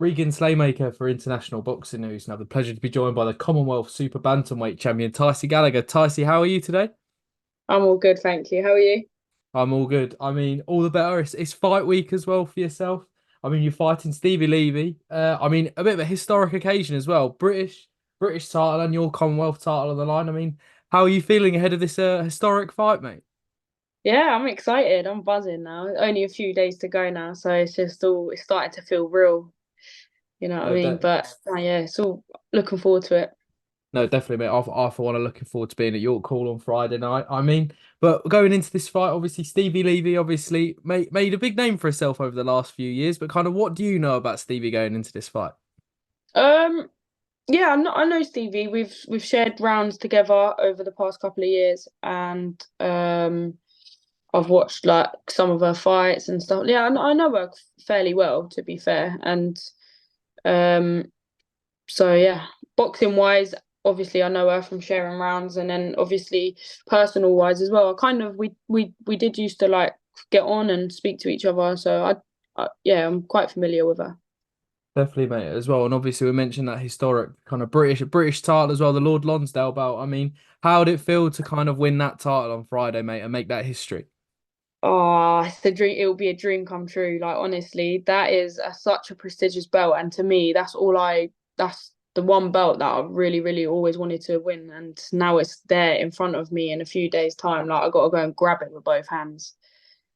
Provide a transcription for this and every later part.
Regan Slaymaker for International Boxing News, and I have the pleasure to be joined by the Commonwealth Super-Bantamweight champion, Tysie Gallagher. Tysie, how are you today? I'm all good, thank you. How are you? I'm all good. I mean, all the better. It's fight week as well for yourself. I mean, you're fighting Stevi Levy. I mean, a bit of a historic occasion as well. British title and your Commonwealth title on the line. I mean, how are you feeling ahead of this historic fight, mate? Yeah, I'm excited. I'm buzzing now. Only a few days to go now, so it's starting to feel real, you know what I No, mean? But yeah, it's all looking forward to it. No, definitely, mate. I for one, are looking forward to being at York Hall on Friday night. I mean, but going into this fight, obviously, Stevie Levy obviously made a big name for herself over the last few years. But kind of, what do you know about Stevie going into this fight? Um, yeah, I know Stevie. We've shared rounds together over the past couple of years, and I've watched like some of her fights and stuff. Yeah, I know her fairly well, to be fair. And um, so yeah, boxing wise, obviously I know her from sharing rounds, and then obviously personal wise as well. I kind of we did used to like get on and speak to each other, so yeah, I'm quite familiar with her. Definitely, mate, as well. And obviously, we mentioned that historic kind of British title as well, the Lord Lonsdale belt. I mean, how did it feel to kind of win that title on Friday, mate, and make that history? Oh, it's the dream. It will be a dream come true. Like honestly, that is such a prestigious belt, and to me, that's all I. That's the one belt that I really, really always wanted to win, and now it's there in front of me in a few days' time. Like I got to go and grab it with both hands.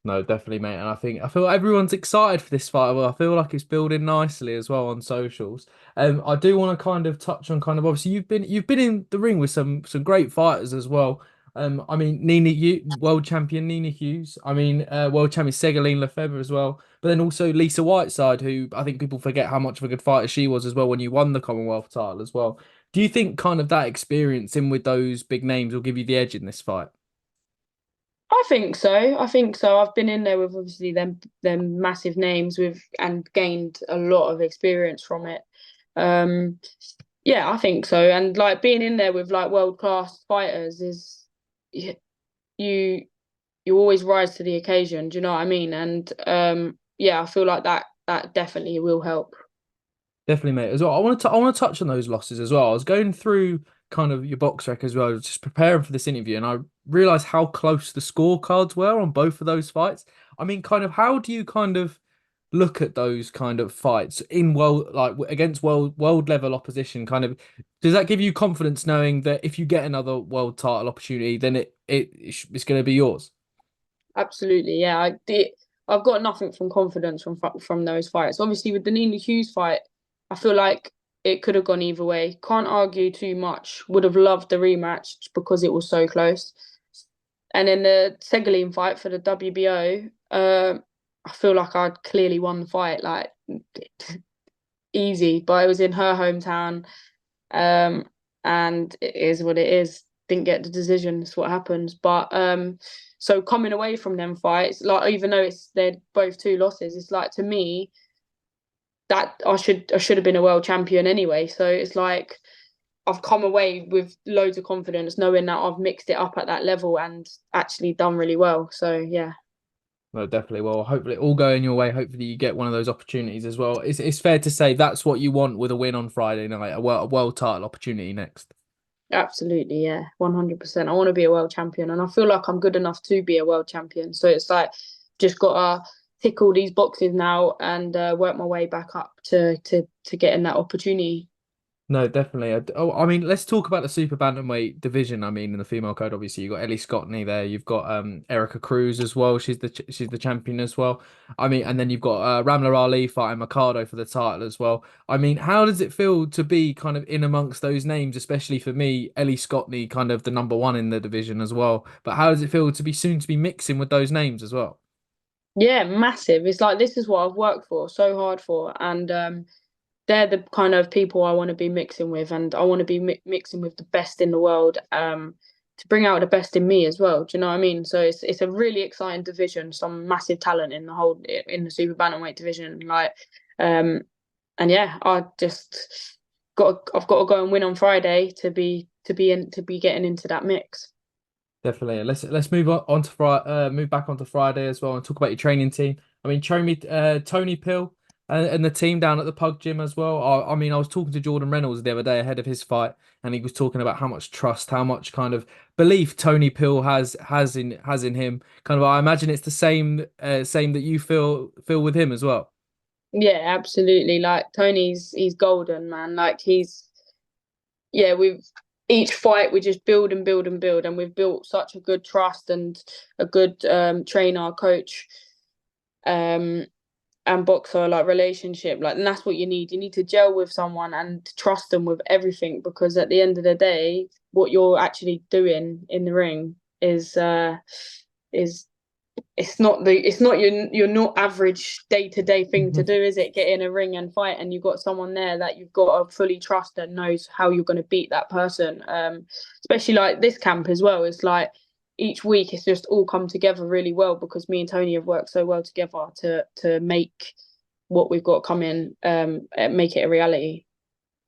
No, definitely, mate. And I feel everyone's excited for this fight. Well, I feel like it's building nicely as well on socials. I do want to kind of touch on kind of obviously you've been in the ring with some great fighters as well. I mean world champion Nina Hughes. I mean world champion Segolene Lefebvre as well. But then also Lisa Whiteside, who I think people forget how much of a good fighter she was as well when you won the Commonwealth title as well. Do you think kind of that experience in with those big names will give you the edge in this fight? I think so. I think so. I've been in there with obviously them massive names with and gained a lot of experience from it. Um, yeah, I think so. And like being in there with like world class fighters is you you always rise to the occasion. Do you know what I mean? And yeah, I feel like that definitely will help. Definitely, mate. As well, I want to touch on those losses as well. I was going through kind of your box rec as well, just preparing for this interview, and I realized how close the scorecards were on both of those fights. I mean, kind of, how do you kind of look at those kind of fights in world like against world level opposition? Kind of, does that give you confidence knowing that if you get another world title opportunity, then it's going to be yours? Absolutely, yeah. I've got nothing from confidence from those fights. Obviously, with the Nina Hughes fight, I feel like it could have gone either way. Can't argue too much. Would have loved the rematch because it was so close. And then the Segolene fight for the WBO, I feel like I'd clearly won the fight, like easy. But it was in her hometown, um, and it is what it is. Didn't get the decision. That's what happens. But so coming away from them fights, like even though they're both two losses, it's like to me that I should have been a world champion anyway. So it's like I've come away with loads of confidence, knowing that I've mixed it up at that level and actually done really well. So yeah. No, definitely. Well, hopefully all going your way. Hopefully you get one of those opportunities as well. It's fair to say that's what you want with a win on Friday night, a world title opportunity next. Absolutely, yeah, 100%. I want to be a world champion, and I feel like I'm good enough to be a world champion. So it's like just gotta tick all these boxes now and work my way back up to getting that opportunity. No, definitely. I mean, let's talk about the super bantamweight division. I mean, in the female code, obviously, you've got Ellie Scottney there. You've got Erica Cruz as well. She's the champion as well. I mean, and then you've got Ramla Ali fighting Mercado for the title as well. I mean, how does it feel to be kind of in amongst those names, especially for me, Ellie Scottney, kind of the number one in the division as well. But how does it feel to be soon to be mixing with those names as well? Yeah, massive. It's like this is what I've worked for so hard for, and they're the kind of people I want to be mixing with, and I want to be mixing with the best in the world, to bring out the best in me as well. Do you know what I mean? So it's a really exciting division, some massive talent in the super bantamweight division, like, um, and yeah, I've got to go and win on Friday to be getting into that mix. Definitely. Let's move on to Friday, move back onto Friday as well and talk about your training team. I mean, Tony Pill. And the team down at the Pug Gym as well. I mean, I was talking to Jordan Reynolds the other day ahead of his fight, and he was talking about how much trust, how much kind of belief Tony Pill has in him. Kind of, I imagine it's the same that you feel with him as well. Yeah, absolutely. Like Tony's, he's golden, man. Like he's, yeah, we've each fight we just build and build and build, and we've built such a good trust and a good trainer, coach, um, and boxer like relationship. Like, and that's what you need. You need to gel with someone and trust them with everything, because at the end of the day, what you're actually doing in the ring is it's not your not average day-to-day thing to do, is it? Get in a ring and fight, and you've got someone there that you've got to fully trust and knows how you're going to beat that person. Especially like this camp as well. It's like each week it's just all come together really well, because me and Tony have worked so well together to make what we've got come in, make it a reality.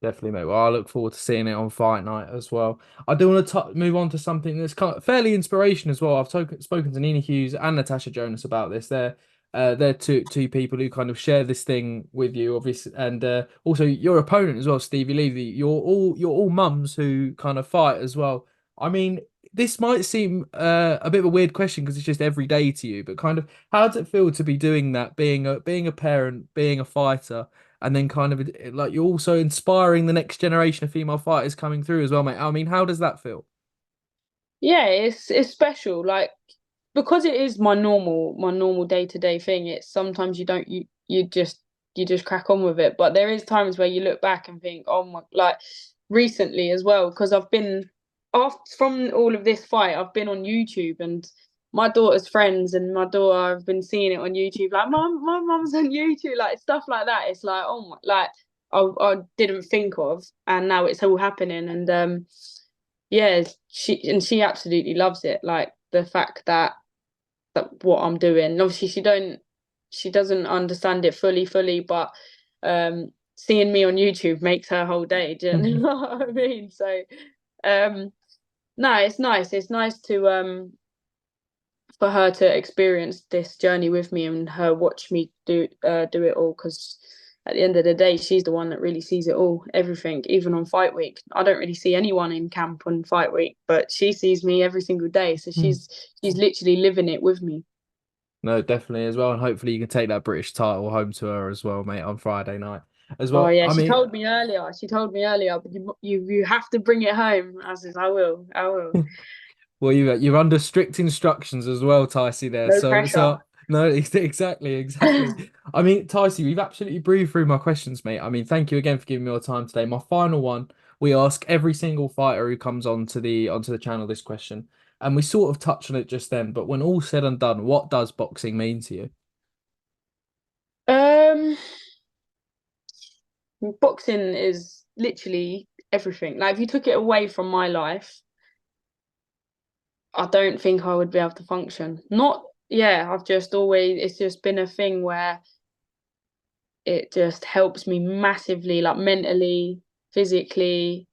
Definitely, mate. Well, I look forward to seeing it on fight night as well. I do want to move on to something that's kind of fairly inspiration as well. I've spoken to Nina Hughes and Natasha Jonas about this. They're two people who kind of share this thing with you, obviously, and also your opponent as well, Stevi Levy. You're all mums who kind of fight as well. I mean, this might seem a bit of a weird question because it's just every day to you, but kind of how does it feel to be doing that, being a parent, being a fighter? And then kind of like you're also inspiring the next generation of female fighters coming through as well, mate. I mean, how does that feel? Yeah, it's special. Like, because it is my normal day-to-day thing. It's sometimes you don't you just crack on with it, but there is times where you look back and think, oh my, like recently as well, because I've been after from all of this fight, I've been on YouTube, and my daughter's friends and my daughter have been seeing it on YouTube, like mum, my mum's on YouTube, like stuff like that. It's like, oh my, like I didn't think of, and now it's all happening. And yeah, she absolutely loves it. Like the fact that what I'm doing. And obviously, she doesn't understand it fully, but seeing me on YouTube makes her whole day. Do you know what I mean? So um, no, it's nice. It's nice to for her to experience this journey with me, and her watch me do it all, because at the end of the day, she's the one that really sees it all, everything, even on fight week. I don't really see anyone in camp on fight week, but she sees me every single day, so she's literally living it with me. No, definitely as well, and hopefully you can take that British title home to her as well, mate, on Friday night as Oh well. yeah, I she mean, told me earlier. She told me earlier, but you have to bring it home. I said, I will, I will. well, you're under strict instructions as well, Tysie. There, No so pressure. no, exactly. I mean, Tysie, we've absolutely breezed through my questions, mate. I mean, thank you again for giving me your time today. My final one, we ask every single fighter who comes onto the channel this question, and we sort of touched on it just then. But when all said and done, what does boxing mean to you? Um, Boxing is literally everything. Like if you took it away from my life, I don't think I would be able to function. Not, yeah, I've just always, it's just been a thing where it just helps me massively, like mentally, physically,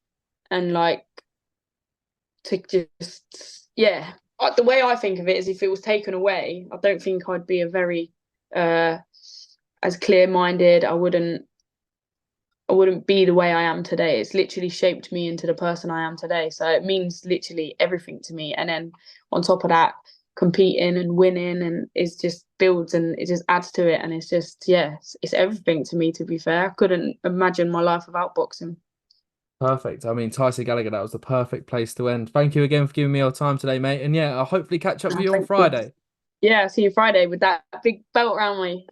and like to just, yeah. The way I think of it is, if it was taken away, I don't think I'd be a very uh as clear-minded. I wouldn't be the way I am today. It's literally shaped me into the person I am today. So it means literally everything to me. And then on top of that, competing and winning, and it just builds and it just adds to it. And it's just, yeah, it's everything to me, to be fair. I couldn't imagine my life without boxing. Perfect. I mean, Tyson Gallagher, that was the perfect place to end. Thank you again for giving me your time today, mate. And yeah, I'll hopefully catch up with you on Thank you. Friday. Yeah, see you Friday with that big belt around me.